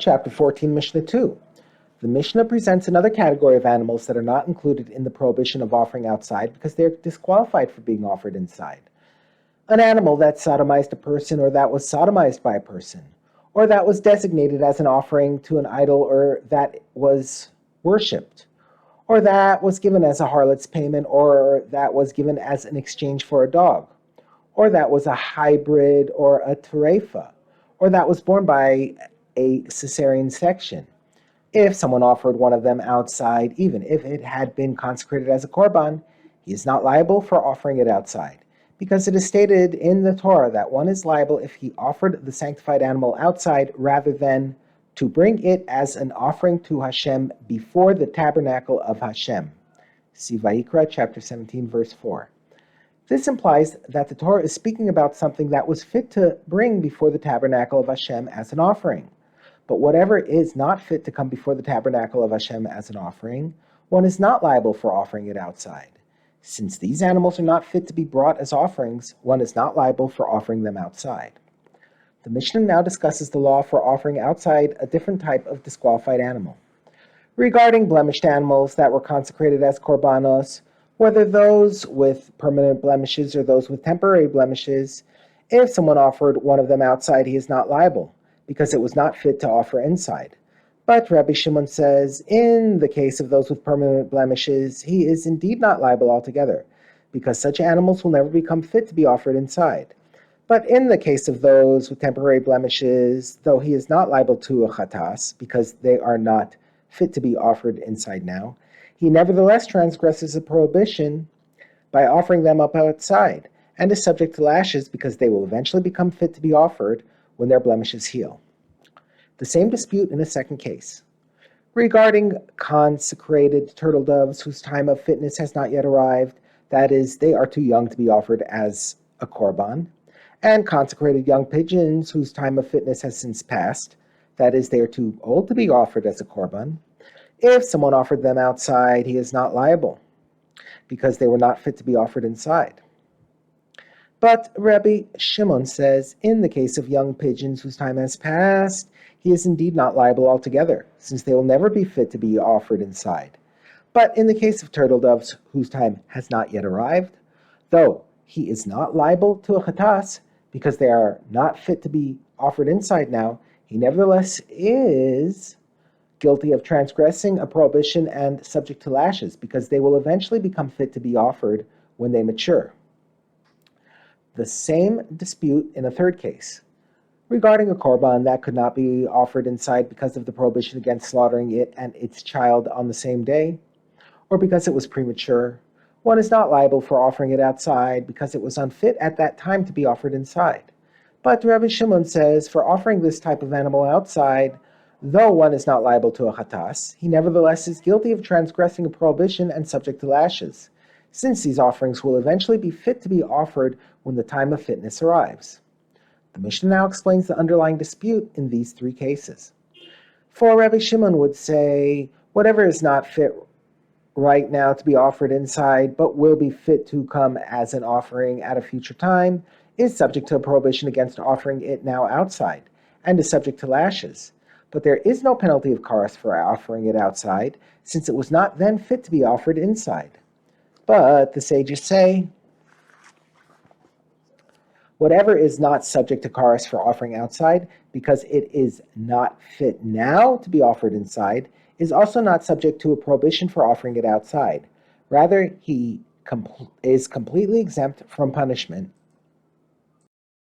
Chapter 14, Mishnah 2. The Mishnah presents another category of animals that are not included in the prohibition of offering outside because they're disqualified for being offered inside. An animal that sodomized a person, or that was sodomized by a person, or that was designated as an offering to an idol, or that was worshipped, or that was given as a harlot's payment, or that was given as an exchange for a dog, or that was a hybrid or a terefa, or that was born by a cesarean section. If someone offered one of them outside, even if it had been consecrated as a korban, he is not liable for offering it outside, because it is stated in the Torah that one is liable if he offered the sanctified animal outside rather than to bring it as an offering to Hashem before the tabernacle of Hashem. See Vayikra chapter 17, verse 4. This implies that the Torah is speaking about something that was fit to bring before the tabernacle of Hashem as an offering. But whatever is not fit to come before the tabernacle of Hashem as an offering, one is not liable for offering it outside. Since these animals are not fit to be brought as offerings, one is not liable for offering them outside. The Mishnah now discusses the law for offering outside a different type of disqualified animal. Regarding blemished animals that were consecrated as korbanos, whether those with permanent blemishes or those with temporary blemishes, if someone offered one of them outside, he is not liable, because it was not fit to offer inside. But Rabbi Shimon says, in the case of those with permanent blemishes, he is indeed not liable altogether, because such animals will never become fit to be offered inside. But in the case of those with temporary blemishes, though he is not liable to a chatas, because they are not fit to be offered inside now, he nevertheless transgresses a prohibition by offering them up outside, and is subject to lashes because they will eventually become fit to be offered when their blemishes heal. The same dispute in a second case. Regarding consecrated turtle doves whose time of fitness has not yet arrived, that is, they are too young to be offered as a korban, and consecrated young pigeons whose time of fitness has since passed, that is, they are too old to be offered as a korban, if someone offered them outside, he is not liable, because they were not fit to be offered inside. But Rabbi Shimon says, in the case of young pigeons whose time has passed, he is indeed not liable altogether, since they will never be fit to be offered inside. But in the case of turtle doves whose time has not yet arrived, though he is not liable to a chatas, because they are not fit to be offered inside now, he nevertheless is guilty of transgressing a prohibition and subject to lashes, because they will eventually become fit to be offered when they mature. The same dispute in a third case. Regarding a korban that could not be offered inside because of the prohibition against slaughtering it and its child on the same day, or because it was premature, one is not liable for offering it outside because it was unfit at that time to be offered inside. But Rabbi Shimon says, for offering this type of animal outside, though one is not liable to a chatas, he nevertheless is guilty of transgressing a prohibition and subject to lashes, since these offerings will eventually be fit to be offered when the time of fitness arrives. The Mishnah now explains the underlying dispute in these three cases. For Rabbi Shimon would say, whatever is not fit right now to be offered inside, but will be fit to come as an offering at a future time, is subject to a prohibition against offering it now outside, and is subject to lashes. But there is no penalty of karas for offering it outside, since it was not then fit to be offered inside. But the sages say, whatever is not subject to karas for offering outside, because it is not fit now to be offered inside, is also not subject to a prohibition for offering it outside. Rather, he is completely exempt from punishment